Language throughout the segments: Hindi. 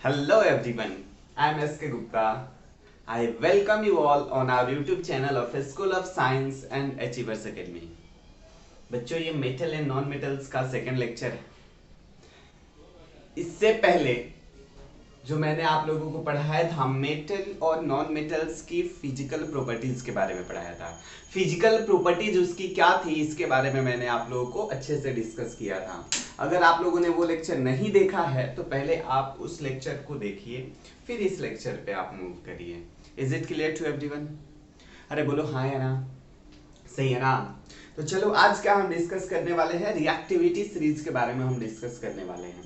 Hello everyone, I am SK Gupta. I welcome you all on our YouTube channel of School of Science and Achievers Academy. बच्चों ये मेटल एंड नॉन मेटल्स का सेकंड लेक्चर है। इससे पहले जो मैंने आप लोगों को पढ़ाया था मेटल और नॉन मेटल्स की फिजिकल प्रॉपर्टीज के बारे में पढ़ाया था। फिजिकल प्रॉपर्टीज उसकी क्या थी इसके बारे में मैंने आप लोगों को अच्छे से डिस्कस किया था। अगर आप लोगों ने वो लेक्चर नहीं देखा है तो पहले आप उस लेक्चर को देखिए, फिर इस लेक्चर पे आप मूव करिए। Is it clear to everyone? अरे बोलो हाँ या ना, सही है ना? तो चलो आज क्या हम डिस्कस करने वाले हैं, रिएक्टिविटी सीरीज के बारे में हम डिस्कस करने वाले हैं।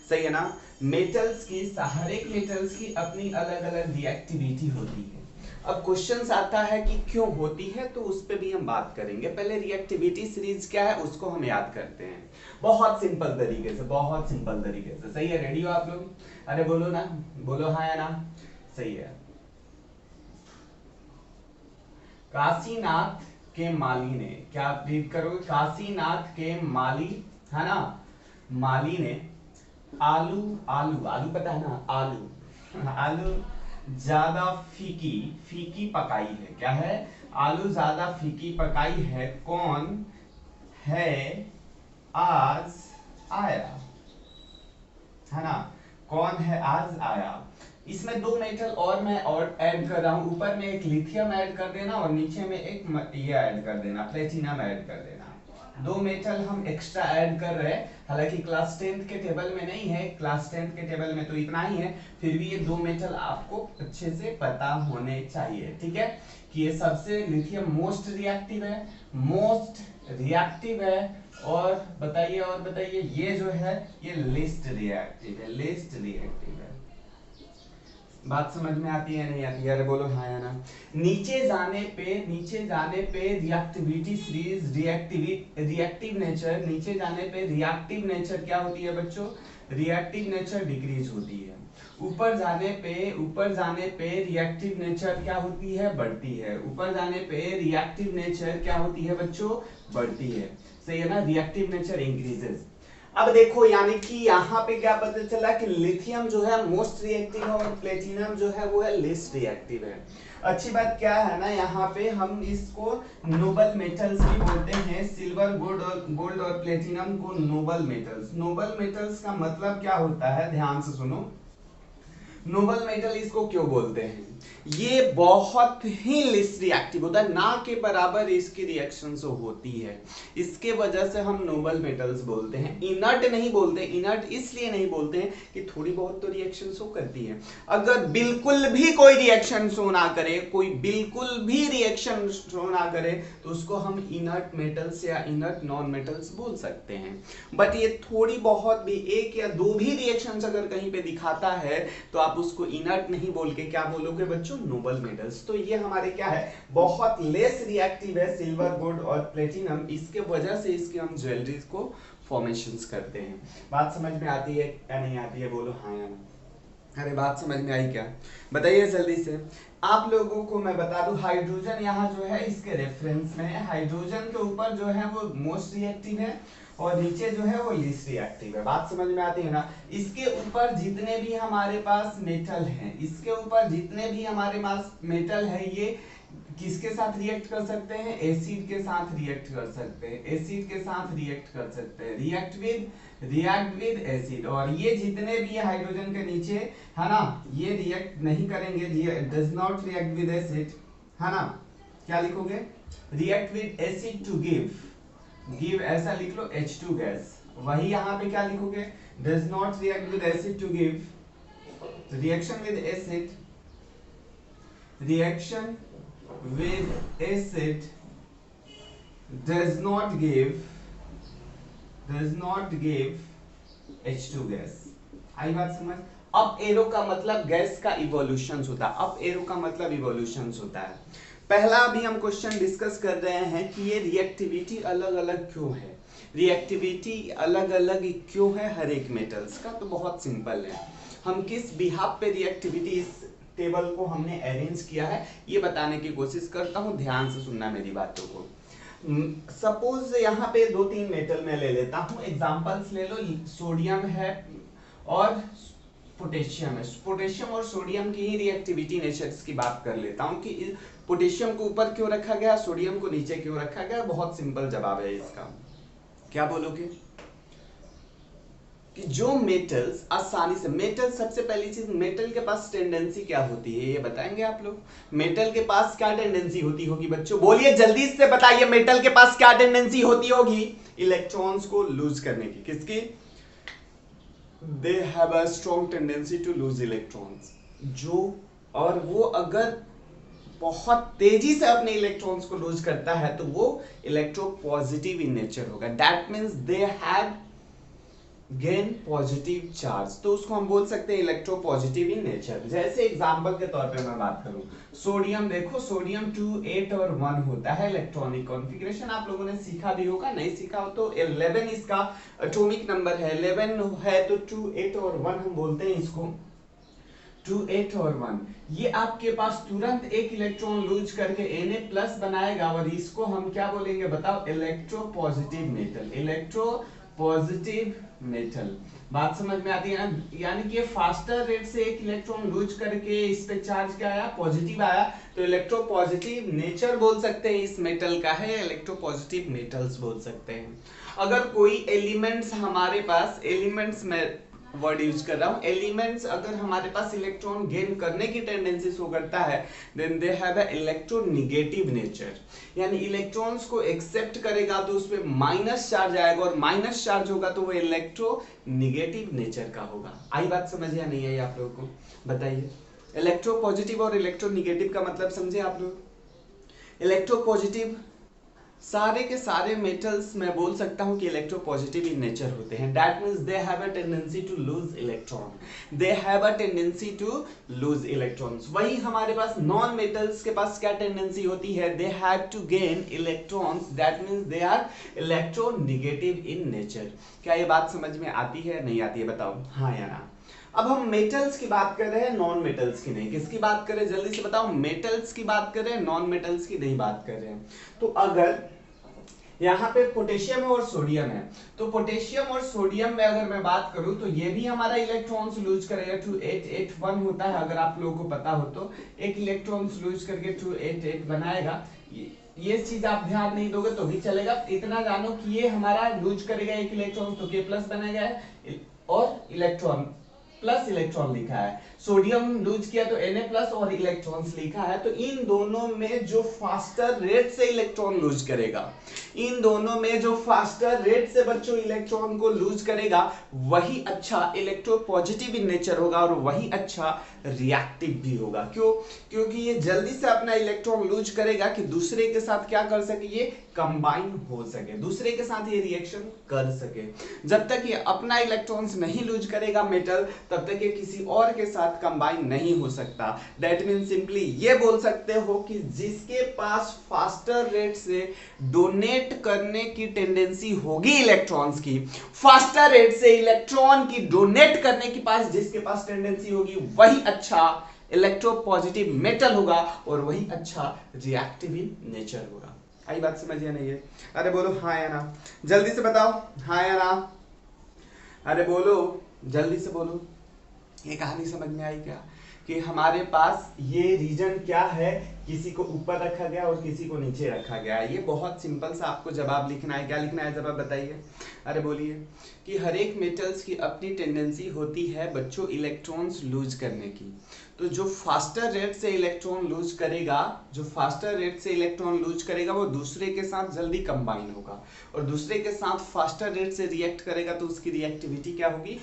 सही है ना? मेटल्स की, हर एक मेटल्स की अपनी अलग अलग रिएक्टिविटी होती है। अब क्वेश्चंस आता है कि क्यों होती है, तो उस पर भी हम बात करेंगे। पहले रिएक्टिविटी सीरीज क्या है उसको हम याद करते हैं, बहुत सिंपल तरीके से, बहुत सिंपल तरीके से। सही है? रेडी हो आप लोग? अरे बोलो ना, बोलो हाँ या ना? सही है। काशीनाथ के माली ने, क्या आप रीड करोगे? काशीनाथ के माली, है ना, माली ने आलू आलू आलू पता है ना, आलू आलू ज्यादा फीकी फीकी पकाई है। क्या है? आलू ज्यादा फीकी पकाई है, कौन है आज आया, है ना? कौन है आज आया। इसमें दो मेटल और मैं और ऐड कर रहा हूं, ऊपर में एक लिथियम ऐड कर देना और नीचे में एक ये ऐड कर देना, प्लेटिनम ऐड कर देना। दो मेटल हम एक्स्ट्रा ऐड कर रहे हैं, हालांकि क्लास 10th के टेबल में नहीं है, क्लास 10th के टेबल में तो इतना ही है, फिर भी ये दो मेटल आपको अच्छे से पता होने चाहिए। ठीक है कि ये सबसे लिथियम मोस्ट रिएक्टिव है, मोस्ट रिएक्टिव है। और बताइए ये जो है ये लिस्ट रिएक्टिव है, लिस्ट रिएक्टिव है। बात समझ में आती है नहीं आती है? अरे बोलो हाँ या ना? नीचे जाने पे रिएक्टिविटी सीरीज, रिएक्टिव नेचर, नीचे जाने पे रिएक्टिव नेचर क्या होती है बच्चों? रिएक्टिव नेचर डिक्रीज होती है। ऊपर जाने पे रिएक्टिव नेचर क्या होती है? बढ़ती है। ऊपर जाने पे रिएक्टिव नेचर क्या होती है बच्चों? बढ़ती है। सही है ना? Reactive nature increases. अब देखो यानी कि यहाँ पे क्या पता चला कि लिथियम जो है मोस्ट रिएक्टिव है और प्लेटिनम जो है वो है लिस्ट रिएक्टिव है। अच्छी बात क्या है ना, यहाँ पे हम इसको नोबल मेटल्स भी बोलते हैं। सिल्वर, गोल्ड और प्लेटिनम को नोबल मेटल्स। नोबल मेटल्स का मतलब क्या होता है, ध्यान से सुनो। नोबल मेटल इसको क्यों बोलते हैं? ये बहुत ही लिस्ट रिएक्टिव होता है, ना के बराबर इसकी रिएक्शन होती है, इसके वजह से हम नोबल मेटल्स बोलते हैं। इनर्ट नहीं बोलते। इनर्ट इसलिए नहीं बोलते हैं कि थोड़ी बहुत तो रिएक्शन शो करती है। अगर बिल्कुल भी कोई रिएक्शन शो ना करे, कोई बिल्कुल भी रिएक्शन शो ना करे, तो उसको हम इनर्ट मेटल्स या इनर्ट नॉन मेटल्स बोल सकते हैं। बट ये थोड़ी बहुत भी, एक या दो भी रिएक्शंस अगर कहीं पे दिखाता है तो आप उसको इनर्ट नहीं बोल के क्या बोलोगे बच्चों? Noble metals. तो ये हमारे क्या है, बहुत लेस रिएक्टिव है, सिल्वर, गोल्ड और प्लेटिनम। इसके वजह से इसकी हम ज्वेलरीज को फॉर्मेशंस करते हैं। बात समझ में आती है या नहीं आती है? बोलो हाँ या ना? अरे बात समझ में आई क्या? बताइए जल्दी से। आप लोगों को मैं बता दूं, हाइड्रोजन यहाँ जो है इसके रेफरेंस में है। हाइड्रोजन के ऊपर जो है वो मोस्ट रिएक्टिव है और नीचे जो है वो लीस्ट रिएक्टिव है। बात समझ में आती है ना? इसके ऊपर जितने भी हमारे पास मेटल हैं, इसके ऊपर जितने भी हमारे पास मेटल है, ये किसके साथ रिएक्ट कर सकते हैं? एसिड के साथ रिएक्ट कर सकते हैं, एसिड के साथ रिएक्ट कर सकते हैं, रिएक्ट विद एसिड। और ये जितने भी हाइड्रोजन के नीचे, है ना, ये रिएक्ट नहीं करेंगे, does not react with acid, है ना? क्या लिखोगे? React with acid to give ऐसा लिख लो H2 गैस। वही यहाँ पे क्या लिखोगे? Does not react with acid to give, reaction with acid, reaction with acid does not give H2 gas. आई बात समझ? अप एरो का मतलब गैस का इवोल्यूशन होता है, अप एरो का मतलब इवोल्यूशन होता है। पहला अभी हम क्वेश्चन डिस्कस कर रहे हैं कि ये रिएक्टिविटी अलग अलग क्यों है, रिएक्टिविटी अलग अलग क्यों है हर एक मेटल्स का। तो बहुत सिंपल है, हम किस बिहाफ पे रिएक्टिविटी, इस टेबल को हमने अरेंज किया है ये बताने की कोशिश करता हूं। ध्यान से सुनना मेरी बातों को। सपोज यहाँ पे दो तीन मेटल मैं ले लेता हूं, एग्जांपल्स ले लो। सोडियम है और पोटेशियम है। पोटेशियम और सोडियम की ही रिएक्टिविटी नेचर्स की बात कर लेता हूँ कि पोटेशियम को ऊपर क्यों रखा गया, सोडियम को नीचे क्यों रखा गया। बहुत सिंपल जवाब है इसका। क्या बोलोगे कि जो मेटल्स आसानी से, मेटल सबसे पहली चीज, मेटल के पास टेंडेंसी क्या होती है ये बताएंगे आप लोग। मेटल के पास क्या टेंडेंसी होती होगी बच्चों, बोलिए जल्दी से बताइए। मेटल के पास क्या टेंडेंसी होती होगी, इलेक्ट्रॉन्स को लूज करने की। किसकी, they have a strong tendency to lose electrons. जो, और वो अगर बहुत तेजी से अपने इलेक्ट्रॉन्स को लूज करता है तो वो इलेक्ट्रोपॉजिटिव इन नेचर होगा। That means they have gain positive charge, तो उसको हम बोल सकते हैं इलेक्ट्रोपॉजिटिव इन नेचर। जैसे एग्जांपल के तौर पे मैं बात करूं, सोडियम देखो, सोडियम 2 8 और 1 होता है इलेक्ट्रॉनिक कॉन्फ़िगरेशन। आप लोगों ने सीखा भी होगा, नहीं सीखा हो तो 11 इसका एटॉमिक नंबर है। 11 है तो 2 8 और 1 हम बोलते हैं इसको 2 8 और 1। ये आपके पास तुरंत एक इलेक्ट्रॉन लूज करके Na प्लस बनाएगा और इसको हम क्या बोलेंगे बताओ, इलेक्ट्रोपॉजिटिव मेटल। इलेक्ट्रोपॉजिटिव मेटल, बात समझ में आती है ना। यानी कि ये फास्टर रेट से एक इलेक्ट्रॉन लूज करके इस पे चार्ज क्या आया, पॉजिटिव आया, तो इलेक्ट्रोपॉजिटिव नेचर बोल सकते हैं इस मेटल का है, इलेक्ट्रोपॉजिटिव मेटल्स बोल सकते हैं। अगर कोई एलिमेंट्स हमारे पास, एलिमेंट्स में वर्ड यूज कर रहा हूं, एलिमेंट्स अगर हमारे पास इलेक्ट्रॉन गेन करने की टेंडेंसी शो करता है, then they have a electronegative nature. यानी इलेक्ट्रॉन्स को एक्सेप्ट करेगा तो उसमें माइनस चार्ज आएगा, और माइनस चार्ज होगा तो वो इलेक्ट्रोनेगेटिव नेचर का होगा। आई बात समझ या नहीं आई आप लोगों को, बताइए। इलेक्ट्रोपॉजिटिव और इलेक्ट्रोनेगेटिव का मतलब समझे आप लोग। इलेक्ट्रोपॉजिटिव, सारे के सारे मेटल्स मैं बोल सकता हूं कि इलेक्ट्रोपॉजिटिव इन नेचर होते हैं। That means they have a tendency to lose electron, they have a tendency to lose electrons. वही हमारे पास नॉन मेटल्स के पास क्या टेंडेंसी होती है, they have to gain electrons, that means they are electronegative in nature. क्या ये बात समझ में आती है नहीं आती है, बताओ हाँ या ना। अब हम मेटल्स की बात कर रहे हैं, नॉन मेटल्स की नहीं। किसकी बात कर रहे हैं जल्दी से बताओ, मेटल्स की बात कर रहे हैं, नॉन मेटल्स की नहीं बात कर रहे हैं। तो अगर यहाँ पे पोटेशियम है और सोडियम है, तो पोटेशियम और सोडियम में अगर मैं बात करूं तो ये भी हमारा इलेक्ट्रॉन्स लूज करेगा। 2 8 8 1 होता है, अगर आप लोगों को पता हो तो, एक इलेक्ट्रॉन्स लूज करके 2 8 8 बनाएगा। ये चीज आप ध्यान नहीं दोगे तो भी चलेगा, इतना जानो कि ये हमारा लूज करेगा एक इलेक्ट्रॉन तो K प्लस बनेगा, और इलेक्ट्रॉन प्लस इलेक्ट्रॉन लिखा है। सोडियम लूज किया तो Na प्लस और इलेक्ट्रॉन्स लिखा है। तो इन दोनों में जो फास्टर रेट से इलेक्ट्रॉन लूज करेगा, इन दोनों में जो फास्टर रेट से बच्चों इलेक्ट्रॉन को लूज करेगा, वही अच्छा इलेक्ट्रोपॉजिटिव इन नेचर होगा और वही अच्छा रिएक्टिव भी होगा। क्यों? क्योंकि ये जल्दी से अपना इलेक्ट्रॉन लूज करेगा कि दूसरे के साथ क्या कर सके, ये कंबाइन हो सके, दूसरे के साथ ये रिएक्शन कर सके। जब तक ये अपना इलेक्ट्रॉन्स नहीं लूज करेगा मेटल, तब तक ये किसी और के साथ कंबाइन नहीं हो सकता। दैट मीन सिंपली ये बोल सकते हो कि जिसके पास फास्टर रेट से डोनेट करने की टेंडेंसी होगी इलेक्ट्रॉन्स की, फास्टर रेट से इलेक्ट्रॉन की डोनेट करने के पास जिसके पास टेंडेंसी होगी, वही अच्छा इलेक्ट्रोपॉजिटिव मेटल होगा और वही अच्छा रिएक्टिव इन नेचर होगा। आई बात समझ या नहीं है? अरे बोलो हाँ या ना, जल्दी से बताओ हाँ या ना। अरे बोलो जल्दी से बोलो। ये कहानी समझ में आई क्या, कि हमारे पास ये रीजन क्या है, किसी को ऊपर रखा गया और किसी को नीचे रखा गया है। ये बहुत सिंपल सा आपको जवाब लिखना है। क्या लिखना है जवाब बताइए? अरे बोलिए। कि हर एक मेटल्स की अपनी टेंडेंसी होती है बच्चों इलेक्ट्रॉन्स लूज करने की। तो जो फास्टर रेट से इलेक्ट्रॉन लूज करेगा, जो फास्टर रेट से इलेक्ट्रॉन लूज करेगा वो दूसरे के साथ जल्दी कंबाइन होगा, और दूसरे के साथ फास्टर रेट से रिएक्ट करेगा तो उसकी रिएक्टिविटी क्या होगी,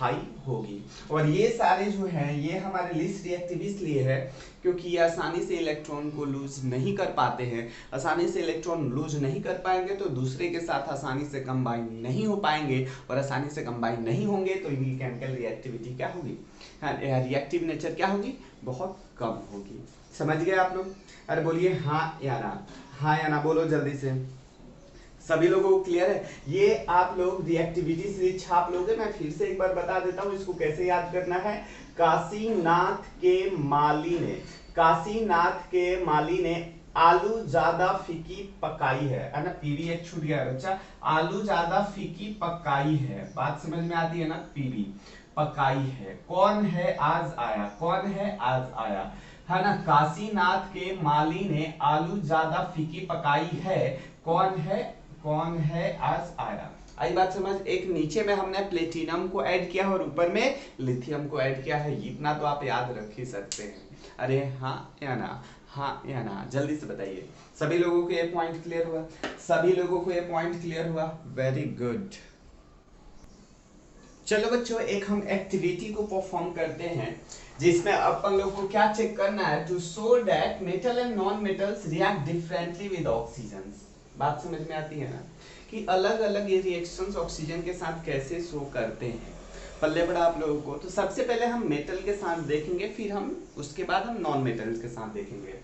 हाई होगी। और ये सारे जो हैं ये हमारे लीस्ट रिएक्टिव इसलिए है क्योंकि ये आसानी से इलेक्ट्रॉन को लूज नहीं कर पाते हैं। आसानी से इलेक्ट्रॉन लूज नहीं कर पाएंगे तो दूसरे के साथ आसानी से कंबाइन नहीं हो पाएंगे, और आसानी से कंबाइन नहीं होंगे तो इनकी केमिकल रिएक्टिविटी क्या होगी, रिएक्टिव नेचर क्या होगी, बहुत कम होगी। समझ गए आप लोग? अरे बोलिए हाँ या ना, हाँ या ना बोलो जल्दी से। सभी लोगों को क्लियर है? ये आप लोग रिएक्टिविटी सीरीज छाप लोगे। मैं फिर से एक बार बता देता हूँ इसको कैसे याद करना है। काशीनाथ के माली ने आलू ज्यादा फीकी पकाई है ना, पीवी एक छूट गया बच्चा, आलू ज्यादा फीकी पकाई है, बात समझ में आती है ना, पीवी पकाई है। कौन है आज आया, कौन है आज आया, है ना। काशीनाथ के माली ने आलू ज्यादा फीकी पकाई है, कौन है, कौन है आज आया। आई बात समझ। एक नीचे में हमने प्लेटिनम को ऐड किया और ऊपर में लिथियम को ऐड किया है, इतना तो आप याद रख ही सकते हैं। अरे हाँ या ना, हाँ या ना, जल्दी से बताइए। सभी लोगों को ये पॉइंट क्लियर हुआ, सभी लोगों को ये पॉइंट क्लियर हुआ, वेरी गुड। चलो बच्चों, एक हम एक्टिविटी को परफॉर्म करते हैं जिसमें अपन लोग को क्या चेक करना है, to show that metal and non metals react differently with oxygen. बात समझ में आती है ना, कि अलग अलग ये रिएक्शंस ऑक्सीजन के साथ कैसे शो करते हैं। पल्ले पड़ा आप लोगों को। तो सबसे पहले हम मेटल के साथ देखेंगे, फिर हम उसके बाद हम नॉन मेटल्स के साथ देखेंगे।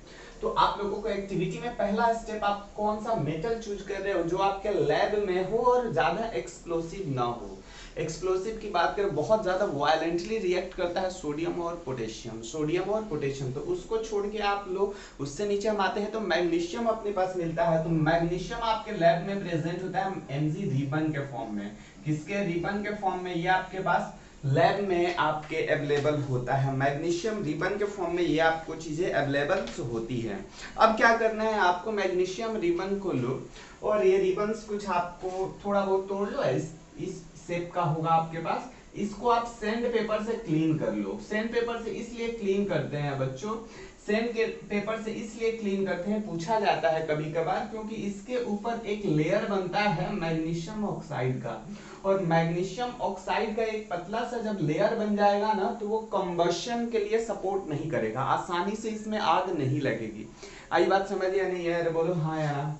तो आप लोगों को एक्टिविटी में पहला स्टेप, आप कौन सा मेटल चूज कर रहे हो जो आपके लैब में हो और ज्यादा एक्सप्लोसिव ना हो। एक्सप्लोसिव की बात करें, बहुत ज्यादा वायलेंटली रिएक्ट करता है सोडियम और पोटेशियम, सोडियम और पोटेशियम, तो उसको छोड़ के आप लोग उससे नीचे हम आते हैं तो मैग्नीशियम अपने पास मिलता है। तो मैग्नीशियम आपके लैब में प्रेजेंट होता है एमजी रिबन के फॉर्म में। किसके रिबन के फॉर्म में, ये आपके पास लैब में आपके अवेलेबल होता है। मैग्नीशियम रिबन के फॉर्म में ये आपको चीजें अवेलेबल होती है। अब क्या करना है आपको, मैग्नीशियम रिबन को लो और ये रिबन्स कुछ आपको थोड़ा बहुत तोड़ लो, इस शेप का होगा आपके पास। इसको आप सैंड पेपर से क्लीन कर लो। सैंड पेपर से इसलिए क्लीन करते हैं बच्चों, सैंड के पेपर से इसलिए क्लीन करते हैं, पूछा जाता है कभी कभार, क्योंकि इसके ऊपर एक लेयर बनता है मैग्नीशियम ऑक्साइड का, और मैग्नीशियम ऑक्साइड का एक पतला सा जब लेयर बन जाएगा ना, तो वो कंबशन के लिए सपोर्ट नहीं करेगा, आसानी से इसमें आग नहीं लगेगी। आई बात समझ या नहीं है, बोलो हाँ या ना।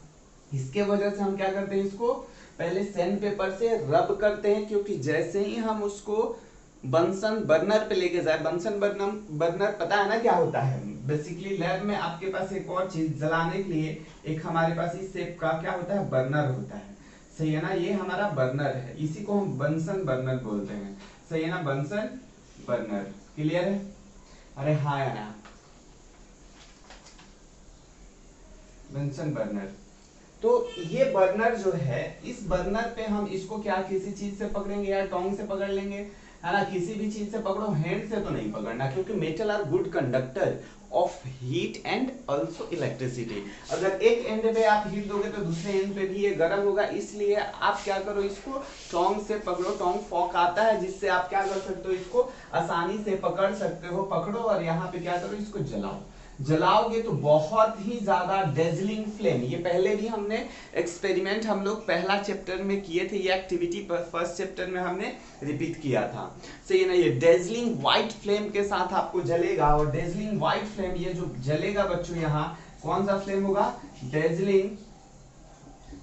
इसके वजह से हम क्या करते हैं, इसको पहले सैंड पेपर से रब करते हैं, क्योंकि जैसे ही हम उसको बंसन बर्नर पे लेके जाए, बंसन बर्नर पता है ना क्या होता है। बेसिकली लैब में आपके पास एक और चीज जलाने के लिए एक हमारे पास इस शेप का क्या होता है, बर्नर होता है, सही है ना। ये हमारा बर्नर है, इसी को हम बंसन बर्नर बोलते हैं, सही है ना, बंसन बर्नर। क्लियर है, अरे हाँ या ना, बंसन बर्नर। तो ये बर्नर जो है, इस बर्नर पे हम इसको क्या किसी चीज से पकड़ेंगे, या टोंग से पकड़ लेंगे, है ना। किसी भी चीज से पकड़ो, हैंड से तो नहीं पकड़ना, क्योंकि metal are good conductor of heat and also electricity. अगर एक एंड पे आप हीट दोगे तो दूसरे एंड पे भी ये गर्म होगा, इसलिए आप क्या करो, इसको टोंग से पकड़ो। टोंग फॉक आता है जिससे आप क्या कर सकते हो, इसको आसानी से पकड़ सकते हो। पकड़ो और यहाँ पे क्या करो, इसको जलाओ। जलाओगे तो बहुत ही ज्यादा डेजलिंग फ्लेम, ये पहले भी हमने एक्सपेरिमेंट हम लोग पहला चैप्टर में किए थे, ये एक्टिविटी फर्स्ट चैप्टर में हमने रिपीट किया था, सही ना। ये डेजलिंग व्हाइट फ्लेम के साथ आपको जलेगा, और डेजलिंग व्हाइट फ्लेम ये जो जलेगा बच्चों, यहाँ कौन सा फ्लेम होगा, डेजलिंग,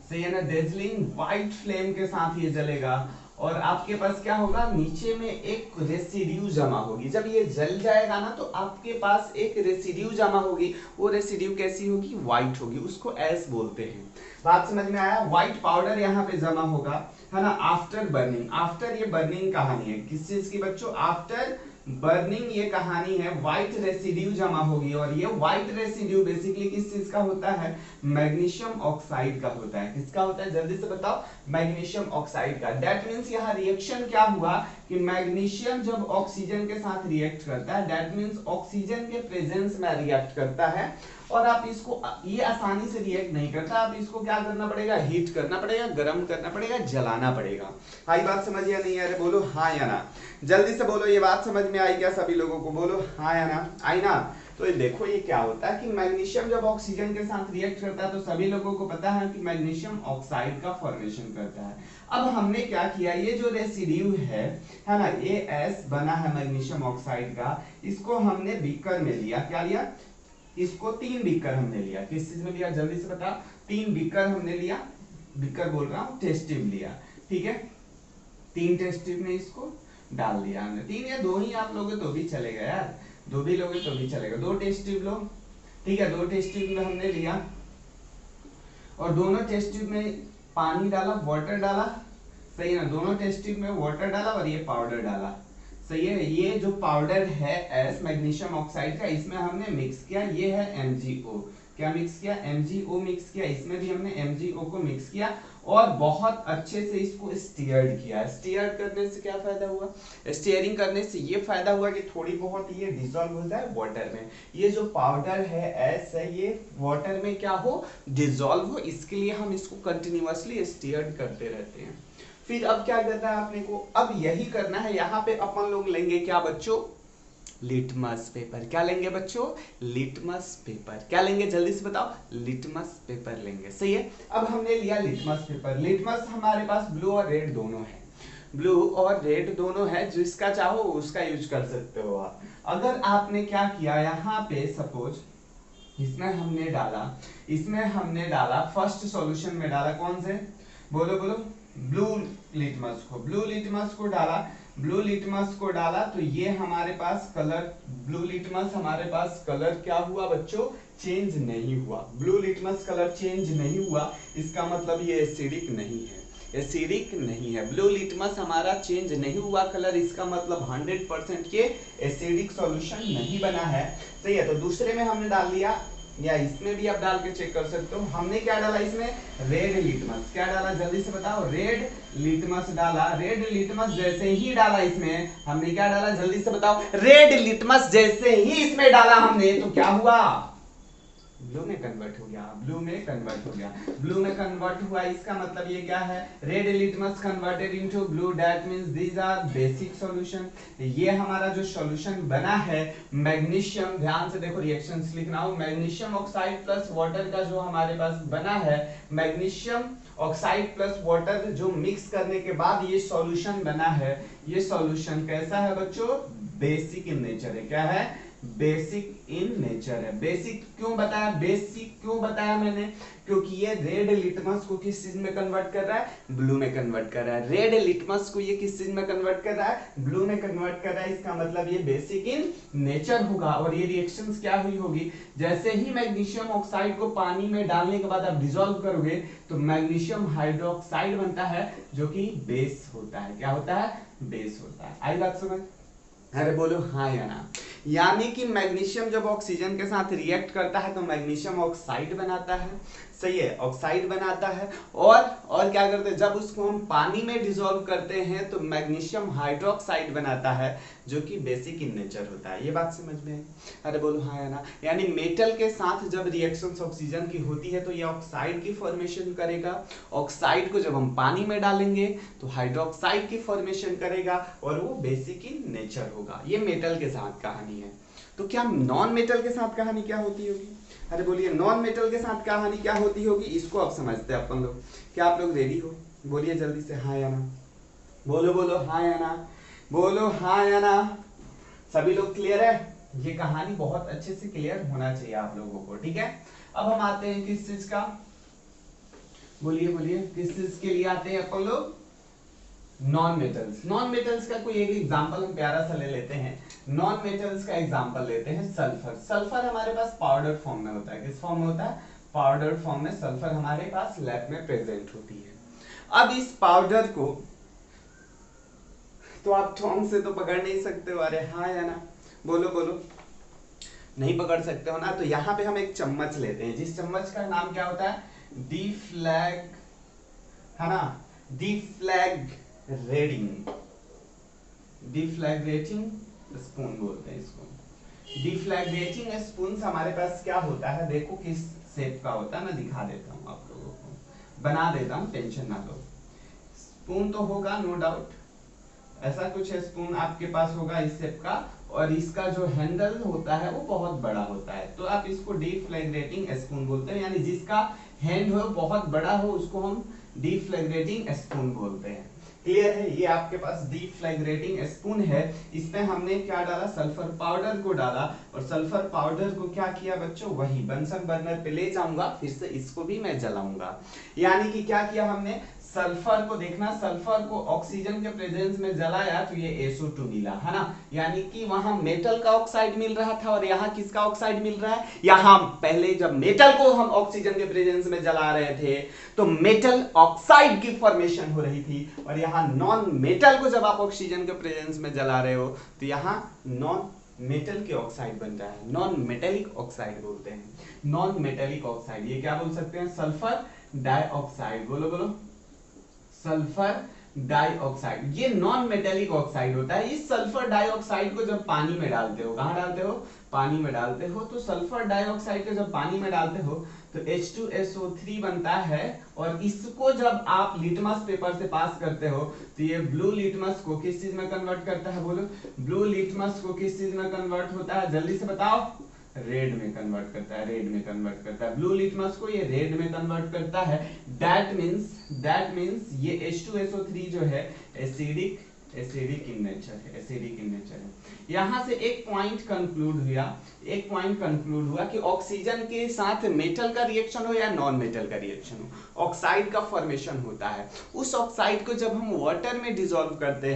सही है ना, डेजलिंग व्हाइट फ्लेम के साथ ये जलेगा। और आपके पास क्या होगा, नीचे में एक रेसिड्यू जमा होगी। जब ये जल जाएगा ना, तो आपके पास एक रेसिड्यू जमा होगी, वो रेसिड्यू कैसी होगी, व्हाइट होगी, उसको एस बोलते हैं। बात समझ में आया, व्हाइट पाउडर यहाँ पे जमा होगा, है ना। आफ्टर बर्निंग, आफ्टर ये बर्निंग कहानी है, किस चीज की बच्चों, आफ्टर बर्निंग ये कहानी है, व्हाइट रेसिड्यू जमा होगी। और ये व्हाइट रेसिड्यू बेसिकली किस चीज का होता है, मैग्नीशियम ऑक्साइड का होता है। किसका होता है, जल्दी से बताओ, मैग्नीशियम ऑक्साइड का। दैट मींस यहाँ रिएक्शन क्या हुआ कि मैग्नीशियम जब ऑक्सीजन के साथ रिएक्ट करता है, दैट मींस ऑक्सीजन के प्रेजेंस में रिएक्ट करता है, और आप इसको, ये आसानी से रिएक्ट नहीं करता, आप इसको क्या करना पड़ेगा, हीट करना पड़ेगा, गर्म करना पड़ेगा, जलाना पड़ेगा। आई बात समझ या नहीं, अरे बोलो हाँ या ना, जल्दी से बोलो, ये बात समझ में आई क्या सभी लोगों को, बोलो हाँ या ना, आई ना। तो ये देखो, ये क्या होता है कि मैग्नीशियम जब ऑक्सीजन के साथ रिएक्ट करता है, तो सभी लोगों को पता है कि मैग्नीशियम ऑक्साइड का फॉर्मेशन करता है। अब हमने क्या किया, ये जो रेसिड्यू है ना, ये एस बना है मैग्नीशियम ऑक्साइड का, इसको हमने बीकर में लिया, क्या लिया, इसको 3 बीकर हमने लिया। किस चीज में लिया, जल्दी से बता, 3 बीकर हमने लिया, बीकर बोल रहा हूँ, टेस्ट ट्यूब लिया, ठीक है। 3 टेस्ट ट्यूब में इसको डाल दिया हमने, 3 या 2 ही आप लोगे तो भी चलेगा यार, 2 भी लोगे तो भी चलेगा, 2 टेस्ट ट्यूब लो, ठीक है। 2 टेस्ट ट्यूब में हमने लिया, और दोनों टेस्ट ट्यूब में पानी डाला, वाटर डाला, सही ना, दोनों टेस्ट ट्यूब में वाटर डाला और ये पाउडर डाला, सही है। ये जो पाउडर है एस मैग्नीशियम ऑक्साइड का, इसमें हमने मिक्स किया, ये है MgO, क्या मिक्स किया, MgO मिक्स किया, इसमें भी हमने MgO को मिक्स किया और बहुत अच्छे से इसको स्टीयर्ड किया। स्टीयर करने से क्या फायदा हुआ, स्टीयरिंग करने से ये फायदा हुआ कि थोड़ी बहुत ये डिसॉल्व हो जाए वाटर में। ये जो पाउडर है एस है ये वाटर में क्या हो, डिसॉल्व हो, इसके लिए हम इसको कंटिन्यूअसली स्टीयर्ड करते रहते हैं। फिर अब क्या करना है आपने को, अब यही करना है। यहाँ पे अपन लोग लेंगे क्या बच्चों, लिटमस पेपर। क्या लेंगे बच्चों, लिटमस पेपर। क्या लेंगे जल्दी से बताओ, लिटमस पेपर लेंगे। सही है, अब हमने लिया लिटमस पेपर। लिटमस हमारे पास ब्लू और रेड दोनों है, ब्लू और रेड दोनों है, जिसका चाहो उसका यूज कर सकते हो आप। अगर आपने क्या किया, यहाँ पे सपोज इसमें हमने डाला फर्स्ट सॉल्यूशन में डाला कौन से, बोलो बोलो, ब्लू लिटमस को डाला, ब्लू लिटमस को डाला तो ये हमारे पास कलर, ब्लू लिटमस हमारे पास कलर क्या हुआ बच्चों, चेंज नहीं हुआ। ब्लू लिटमस कलर चेंज नहीं हुआ, इसका मतलब ये एसिडिक नहीं है, एसिडिक नहीं है। ब्लू लिटमस हमारा चेंज नहीं हुआ कलर, इसका मतलब 100% ये एसिडिक सॉल्यूशन नहीं बना है। सही है, तो दूसरे में हमने डाल दिया, या इसमें भी आप डाल के चेक कर सकते हो। हमने क्या डाला इसमें, रेड लिटमस। क्या डाला जल्दी से बताओ, रेड लिटमस डाला। रेड लिटमस जैसे ही डाला इसमें, हमने क्या डाला जल्दी से बताओ, रेड लिटमस जैसे ही इसमें डाला हमने तो क्या हुआ, ब्लू में कन्वर्ट हो गया, ब्लू में कन्वर्ट हो गया। ब्लू में कन्वर्ट हुआ, इसका मतलब ये क्या है, red litmus converted into blue, that means these are basic solution. ये हमारा जो सॉल्यूशन बना है मैग्नीशियम, ध्यान से देखो रिएक्शंस लिखना हो, मैग्नीशियम ऑक्साइड प्लस वाटर का जो हमारे पास बना है, मैग्नीशियम ऑक्साइड प्लस वाटर जो मिक्स करने के बाद ये सॉल्यूशन बना है, ये सॉल्यूशन कैसा है बच्चों, बेसिक इन नेचर है। क्या है, बेसिक इन नेचर है। बेसिक क्यों बताया, बेसिक क्यों बताया मैंने, क्योंकि ये रेड लिटमस को किस चीज में कन्वर्ट कर रहा है, ब्लू में कन्वर्ट कर रहा है। रेड लिटमस को ये किस चीज में कन्वर्ट कर रहा है, ब्लू में कन्वर्ट कर रहा है। इसका मतलब ये बेसिक इन नेचर होगा। और ये रिएक्शंस क्या हुई होगी, जैसे ही मैग्नीशियम ऑक्साइड को पानी में डालने के बाद आप डिसॉल्व करोगे तो मैग्नीशियम हाइड्रोक्साइड बनता है, जो कि बेस होता है। क्या होता है, बेस होता है। आई बात समझ, अरे बोलो हाँ या ना। यानी कि मैग्नीशियम जब ऑक्सीजन के साथ रिएक्ट करता है तो मैग्नीशियम ऑक्साइड बनाता है। सही है, ऑक्साइड बनाता है। और क्या करते हैं, जब उसको हम पानी में डिसॉल्व करते हैं तो मैग्नीशियम हाइड्रोक्साइड बनाता है, जो कि बेसिक इन नेचर होता है। ये बात समझ में है, अरे बोलो हाँ या ना। यानी मेटल के साथ जब रिएक्शंस ऑक्सीजन की होती है तो ये ऑक्साइड की फॉर्मेशन करेगा। ऑक्साइड को जब हम पानी में डालेंगे तो हाइड्रोक्साइड की फॉर्मेशन करेगा और वो बेसिक इन नेचर होगा। ये मेटल के साथ कहानी है। तो क्या नॉन मेटल के साथ कहानी क्या होती होगी, अरे बोलिए नॉन मेटल के साथ कहानी क्या होती होगी, इसको अब समझते हैं अपन लोग। क्या आप लोग रेडी हो, बोलिए जल्दी से हाँ या ना, बोलो बोलो हाँ या ना, बोलो हाँ या ना। सभी लोग क्लियर है, ये कहानी बहुत अच्छे से क्लियर होना चाहिए आप लोगों को, ठीक है। अब हम आते हैं किस चीज का, बोलिए बोलिए किस चीज के लिए आते हैं अपन लोग, नॉन मेटल्स। नॉन मेटल्स का कोई एक एग्जांपल हम प्यारा सा ले लेते हैं। नॉन मेटल्स का एग्जांपल लेते हैं सल्फर। सल्फर हमारे पास पाउडर फॉर्म में होता है। किस फॉर्म में होता है, पाउडर फॉर्म में सल्फर हमारे पास लैब में प्रेजेंट होती है। अब इस पाउडर को तो आप ठोंग से तो पकड़ नहीं सकते हो, अरे हाँ या ना, बोलो बोलो, नहीं पकड़ सकते हो ना। तो यहाँ पे हम एक चम्मच लेते हैं, जिस चम्मच का नाम क्या होता है, डिफ्लैग, है ना, डिफ्लैग्रेटिंग स्पून बोलते हैं इसको। डिफ्लैग्रेटिंग स्पून हमारे पास क्या होता है, देखो किस शेप का होता है, मैं दिखा देता हूँ आप लोगों को, बना देता हूँ, टेंशन ना लो। स्पून तो होगा नो डाउट, ऐसा कुछ स्पून आपके पास होगा इस शेप का, और इसका जो हैंडल होता है वो बहुत बड़ा होता है, तो आप इसको डिफ्लैग्रेटिंग स्पून बोलते हैं। यानी जिसका हैंड हो बहुत बड़ा हो उसको हम डिफ्लैग्रेटिंग स्पून बोलते हैं। क्लियर है, ये आपके पास डिफ्लैग्रेटिंग स्पून है। इसमें हमने क्या डाला, सल्फर पाउडर को डाला, और सल्फर पाउडर को क्या किया बच्चों, वही बंसन बर्नर पे ले जाऊंगा, फिर से इसको भी मैं जलाऊंगा। यानी कि क्या किया हमने, सल्फर को देखना, सल्फर को ऑक्सीजन के प्रेजेंस में जलाया तो ये SO2 मिला, है ना। यानी कि वहां मेटल का ऑक्साइड मिल रहा था और यहाँ किसका ऑक्साइड मिल रहा है, यहाँ पहले जब मेटल को हम ऑक्सीजन के प्रेजेंस में जला रहे थे तो मेटल ऑक्साइड की फॉर्मेशन हो रही थी, और यहाँ नॉन मेटल को जब आप ऑक्सीजन के प्रेजेंस में जला रहे हो तो यहाँ नॉन मेटल के ऑक्साइड बनता है, नॉन मेटेलिक ऑक्साइड बोलते हैं, नॉन मेटेलिक ऑक्साइड। ये क्या बोल सकते हैं, सल्फर डाइऑक्साइड, बोलो बोलो, सल्फर डाइऑक्साइड, ये नॉन मेटेलिक ऑक्साइड होता है। इस सल्फर डाइऑक्साइड को जब पानी में डालते हो, कहां डालते हो, पानी में डालते हो, तो सल्फर डाइऑक्साइड को जब पानी में डालते हो तो H2SO3 बनता है, और इसको जब आप लिटमस पेपर से पास करते हो तो ये ब्लू लिटमस को किस चीज में कन्वर्ट करता है, बोलो, ब्लू लिटमस को किस चीज में कन्वर्ट होता है, जल्दी से बताओ, रेड में कन्वर्ट करता है, रेड में कन्वर्ट करता है, ब्लू लिटमस को ये रेड में कन्वर्ट करता है। दैट मींस ये H2SO3 जो है एसिडिक इन नेचर है, एसिडिक इन नेचर है। यहां से एक पॉइंट कंक्लूड हुआ कि ऑक्सीजन के साथ मेटल का रिएक्शन हो या नॉन मेटल का रिएक्शन हो, ऑक्साइड का फॉर्मेशन होता है। उस ऑक्साइड को जब हम वाटर में डिसॉल्व करते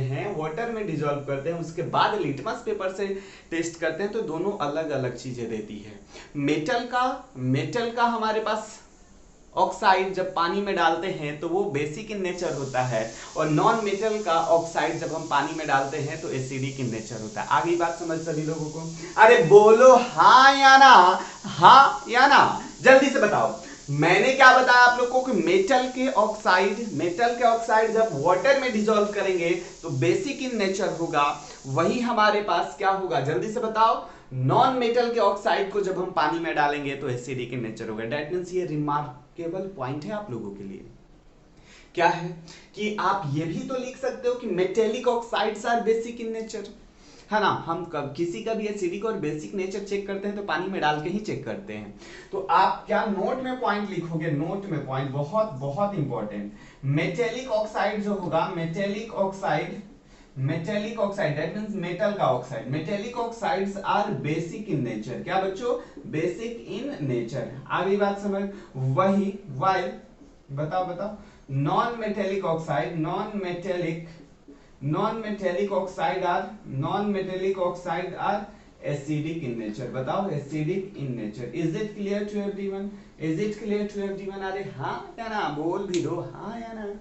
हैं, उसके बाद लिटमस पेपर से टेस्ट करते हैं, तो दोनों अलग अलग चीजें देती है। मेटल का हमारे पास ऑक्साइड जब पानी में डालते हैं तो वो बेसिक इन नेचर होता है, और नॉन मेटल का ऑक्साइड जब हम पानी में डालते हैं तो एसिडिक इन नेचर होता है। आगे बात समझ सभी लोगों को? अरे बोलो हाँ या ना, हाँ या ना, जल्दी से बताओ। मैंने क्या बताया आप लोगों को कि मेटल के ऑक्साइड जब वाटर में डिसॉल्व करेंगे तो बेसिक इन नेचर होगा, वही हमारे पास क्या होगा, जल्दी से बताओ, नॉन मेटल के ऑक्साइड को जब हम पानी में डालेंगे तो एसिडिक इन नेचर होगा। दैट मींस ये रिमार्केबल पॉइंट है आप लोगों के लिए। क्या है कि आप ये भी तो लिख सकते हो कि metallic oxides are basic in nature, है ना। हम किसी का भी एसिडिक और बेसिक नेचर चेक करते हैं तो पानी में डाल के ही चेक करते हैं। तो आप क्या नोट में पॉइंट लिखोगे, नोट में पॉइंट बहुत बहुत इंपॉर्टेंट। मेटेलिक ऑक्साइड जो होगा, metallic oxide that means metal का oxide, metallic oxides are basic in nature. क्या बच्चों, बेसिक इन नेचर। आगे बात समझ, वही वाइल बताओ non metallic oxide are acidic in nature. बताओ, acidic in nature. Is it clear to everyone? अरे हाँ या ना, बोल भी दो हाँ या ना।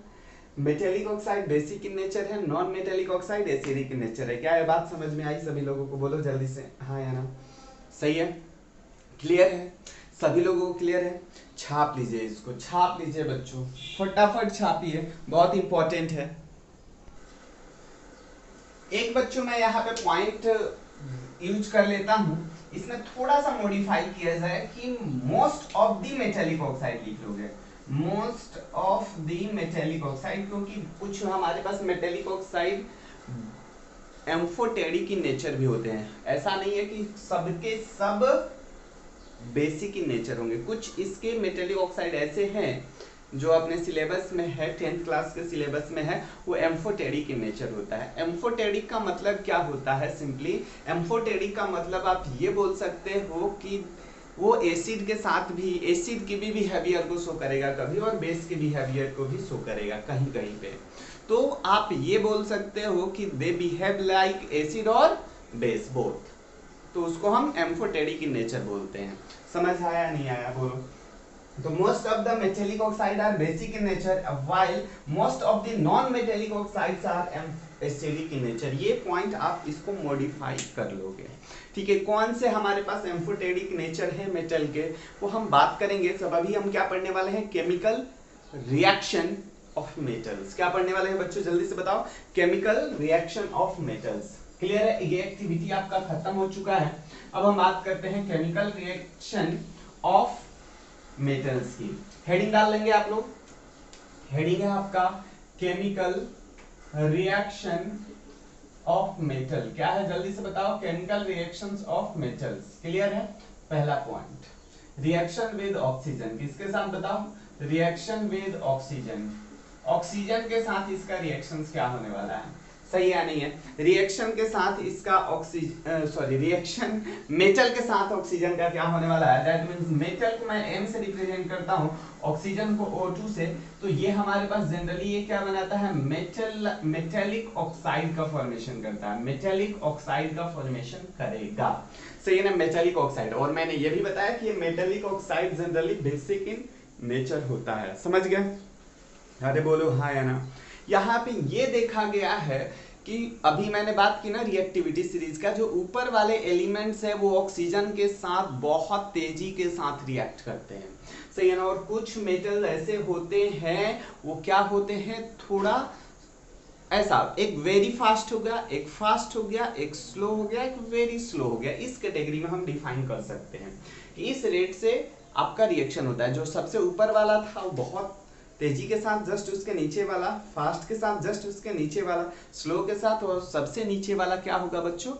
Metallic oxide basic in nature है, non metallic oxide acidic in nature है। क्या ये बात समझ में आई सभी लोगों को? बोलो जल्दी से हाँ या ना। सही है, क्लियर है, सभी लोगों को क्लियर है? छाप लीजिए इसको, छाप लीजिए बच्चों, फटाफट छापिए, बहुत इंपॉर्टेंट है। एक बच्चों मैं यहाँ पे पॉइंट यूज कर लेता हूं, इसमें थोड़ा सा मॉडिफाई किया जाए कि most of the metallic oxide लिख लोगे, most of the metallic oxide, क्योंकि कुछ हमारे पास metallic oxide amphoteric in nature भी होते हैं। ऐसा नहीं है कि सबके सब बेसिक इन नेचर होंगे, कुछ इसके मेटेलिक ऑक्साइड ऐसे हैं जो अपने सिलेबस में है, 10th क्लास के सिलेबस में है, वो एम्फोटेरिक इन नेचर होता है। एम्फोटेरिक का मतलब क्या होता है? सिंपली एम्फोटेरिक का मतलब आप ये बोल सकते हो कि वो एसिड के साथ भी, एसिड की भी बिहेवियर को शो करेगा कभी, और बेस के बिहेवियर को भी शो करेगा कहीं कहीं पे। तो आप ये बोल सकते हो कि दे बिहेव लाइक एसिड और बेस बोथ, तो उसको हम एम्फोटेरिक इन नेचर बोलते हैं। समझ आया नहीं आया, बोलो? तो most of the metallic oxide are basic in nature while most of the non metallic oxides are acidic in nature। ये पॉइंट आप इसको मॉडिफाई कर लोगे, ठीक है। कौन से हमारे पास एम्फोटेरिक नेचर है मेटल के, वो हम बात करेंगे। सब अभी हम क्या पढ़ने वाले हैं? Chemical reaction of metals. क्या पढ़ने वाले हैं बच्चों, जल्दी से बताओ? Chemical reaction of metals. Clear है? ये एक्टिविटी आपका खत्म हो चुका है। अब हम बात करते हैं केमिकल रिएक्शन ऑफ मेटल्स की। हेडिंग डाल लेंगे आप लोग, हेडिंग है आपका केमिकल रिएक्शन ऑफ मेटल। क्या है जल्दी से बताओ? Chemical reactions of metals. Clear है? पहला पॉइंट, रिएक्शन विद ऑक्सीजन। किसके साथ बताओ? Reaction with oxygen. ऑक्सीजन के साथ इसका रिएक्शंस क्या होने वाला है? सही है नहीं है? रिएक्शन के साथ इसका रिएक्शन मेटल के साथ ऑक्सीजन का क्या होने वाला है? दैट मींस मेटल को मैं M से रिप्रेजेंट करता हूं, ऑक्सीजन को O2 से, तो ये हमारे पास जनरली ये क्या बनाता है? मेटेलिक ऑक्साइड का फॉर्मेशन करता है, मेटेलिक ऑक्साइड का फॉर्मेशन करेगा। सही है ना? Metallic oxide. और मैंने ये भी बताया कि ये metallic oxide generally basic in nature होता है। समझ गए? अरे बोलो हाँ या ना। यहाँ पे ये देखा गया है कि अभी मैंने बात की ना रिएक्टिविटी सीरीज का, जो ऊपर वाले एलिमेंट्स है वो ऑक्सीजन के साथ बहुत तेजी के साथ रिएक्ट करते हैं, सही है ना। और कुछ मेटल ऐसे होते हैं वो क्या होते हैं, थोड़ा ऐसा, एक वेरी फास्ट हो गया, एक फास्ट हो गया, एक स्लो हो गया, एक वेरी स्लो हो गया। इस कैटेगरी में हम डिफाइन कर सकते हैं कि इस रेट से आपका रिएक्शन होता है। जो सबसे ऊपर वाला था वो बहुत तेजी के साथ, जस्ट उसके नीचे वाला फास्ट के साथ, जस्ट उसके नीचे वाला स्लो के साथ, और सबसे नीचे वाला क्या होगा बच्चों,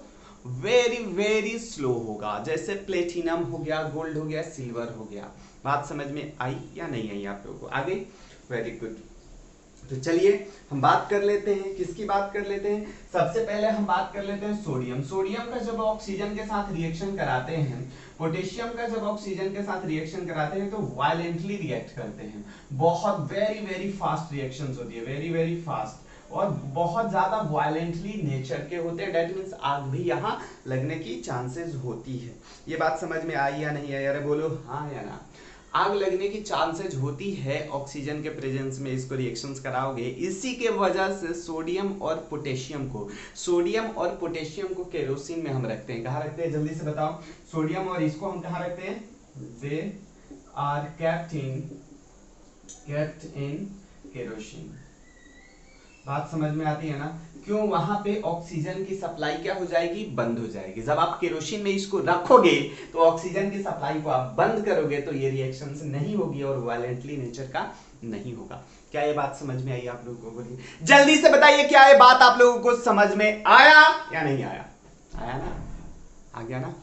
वेरी वेरी स्लो होगा। जैसे प्लेटिनम हो गया, गोल्ड हो गया, सिल्वर हो गया। बात समझ में आई या नहीं आई आप लोगों को? आ गई? Very good. तो चलिए हम बात कर लेते हैं, किसकी बात कर लेते हैं। सबसे पहले हम बात कर लेते हैं सोडियम। सोडियम का जब ऑक्सीजन के साथ रिएक्शन कराते हैं, पोटेशियम का जब ऑक्सीजन के साथ रिएक्शन कराते हैं तो वायलेंटली रिएक्ट करते हैं, बहुत वेरी वेरी फास्ट रिएक्शंस होती है, वेरी वेरी फास्ट, और बहुत ज्यादा वायलेंटली नेचर के होते हैं। दैट मींस आग भी यहाँ लगने की चांसेस होती है। ये बात समझ में आई या नहीं आई? अरे बोलो हाँ या ना। आग लगने की चांसेस होती है ऑक्सीजन के प्रेजेंस में, इसको रिएक्शंस कराओगे। इसी के वजह से सोडियम और पोटेशियम को केरोसिन में हम रखते हैं। कहाँ रखते हैं जल्दी से बताओ? सोडियम और इसको हम कहाँ रखते हैं? They are kept in kerosene. बात समझ में आती है ना? क्यों? वहां पे ऑक्सीजन की सप्लाई क्या हो जाएगी? बंद हो जाएगी। जब आप केरोसिन में इसको रखोगे तो ऑक्सीजन की सप्लाई को आप बंद करोगे तो ये रिएक्शंस नहीं होगी और वायलेंटली नेचर का नहीं होगा। क्या ये बात समझ में आई आप लोगों को? बोलिए जल्दी से बताइए, क्या ये बात आप लोगों को समझ में आया या नहीं आया? आया ना? आ गया ना?